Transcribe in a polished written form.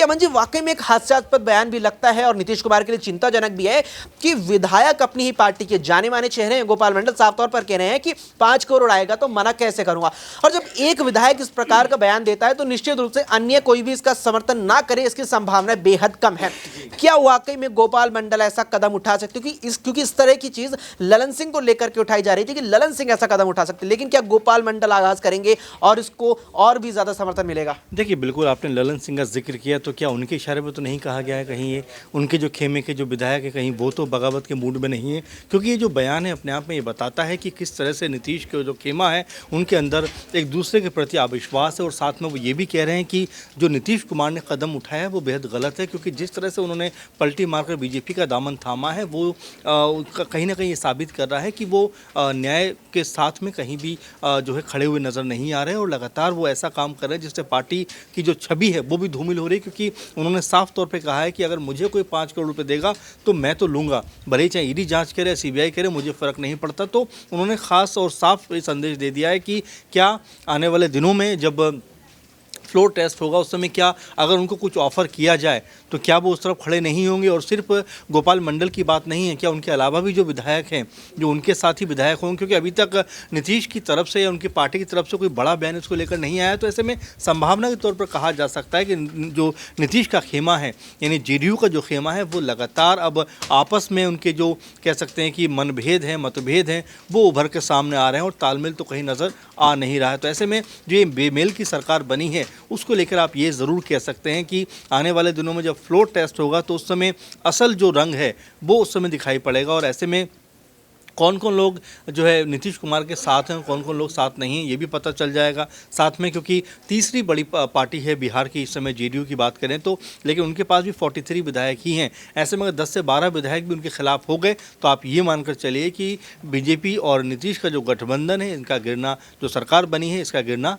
अमन जी, वाकई में एक हास्यास्पद बयान भी लगता है और नीतीश कुमार के लिए चिंताजनक भी है कि विधायक अपनी ही पार्टी के जाने माने चेहरे हैं, गोपाल मंडल साफ तौर पर कह रहे हैं कि 5 करोड़ आएगा तो मना कैसे करूंगा। और जब एक विधायक इस प्रकार का बयान देता है तो निश्चित रूप से अन्य कोई भी इसका समर्थन ना करे, इसकी संभावना बेहद कम है। क्या वाकई में गोपाल मंडल ऐसा कदम उठा सकते, क्योंकि इस तरह की चीज ललन सिंह को लेकर के उठाई जा रही थी कि ललन सिंह ऐसा कदम उठा सकते, लेकिन क्या गोपाल मंडल आगाज करेंगे और इसको और भी ज्यादा समर्थन मिलेगा? देखिए, बिल्कुल आपने ललन सिंह का जिक्र किया, तो क्या उनके इशारे पे तो नहीं कहा गया है कहीं ये उनके जो खेमे के जो विधायक है कहीं वो तो बगावत के मूड में नहीं है? क्योंकि ये जो बयान है अपने आप में ये बताता है कि किस तरह से नीतीश के जो खेमा है उनके अंदर एक दूसरे के प्रति अविश्वास है, और साथ में वो ये भी कह रहे हैं कि जो नीतीश कुमार ने कदम उठाया है वो बेहद गलत है, क्योंकि जिस तरह से उन्होंने पलटी मारकर बीजेपी का दामन थामा है वो कहीं ना कहीं ये साबित कर रहा है कि वो न्याय के साथ में कहीं भी जो है खड़े हुए नज़र नहीं आ रहे हैं, और लगातार वो ऐसा काम कर रहे हैं जिससे पार्टी की जो छवि है वो भी धूमिल हो रही है। क्योंकि उन्होंने साफ तौर पे कहा है कि अगर मुझे कोई 5 करोड़ रुपए देगा तो मैं तो लूँगा, भले ही चाहे ईडी जांच करे, सीबीआई करे, मुझे फ़र्क नहीं पड़ता। तो उन्होंने खास और साफ संदेश दे दिया है कि क्या आने वाले दिनों में जब फ्लोर टेस्ट होगा उस समय क्या अगर उनको कुछ ऑफ़र किया जाए तो क्या वो उस तरफ खड़े नहीं होंगे। और सिर्फ गोपाल मंडल की बात नहीं है, क्या उनके अलावा भी जो विधायक हैं, जो उनके साथ ही विधायक होंगे, क्योंकि अभी तक नीतीश की तरफ से या उनकी पार्टी की तरफ से कोई बड़ा बयान इसको लेकर नहीं आया। तो ऐसे में संभावना के तौर पर कहा जा सकता है कि जो नीतीश का खेमा है, यानी जेडीयू का जो खेमा है, वो लगातार अब आपस में उनके जो कह सकते हैं कि मनभेद हैं, मतभेद हैं, वो उभर के सामने आ रहे हैं और तालमेल तो कहीं नज़र आ नहीं रहा है। तो ऐसे में जो ये बेमेल की सरकार बनी है उसको लेकर आप ये ज़रूर कह सकते हैं कि आने वाले दिनों में जब फ्लोर टेस्ट होगा तो उस समय असल जो रंग है वो उस समय दिखाई पड़ेगा, और ऐसे में कौन कौन लोग जो है नीतीश कुमार के साथ हैं, कौन कौन लोग साथ नहीं हैं, ये भी पता चल जाएगा साथ में। क्योंकि तीसरी बड़ी पार्टी है बिहार की इस समय जेडीयू की बात करें तो, लेकिन उनके पास भी 43 विधायक ही हैं। ऐसे में अगर 10 से 12 विधायक भी उनके खिलाफ हो गए तो आप ये मानकर चलिए कि बीजेपी और नीतीश का जो गठबंधन है, इनका गिरना, जो सरकार बनी है इसका गिरना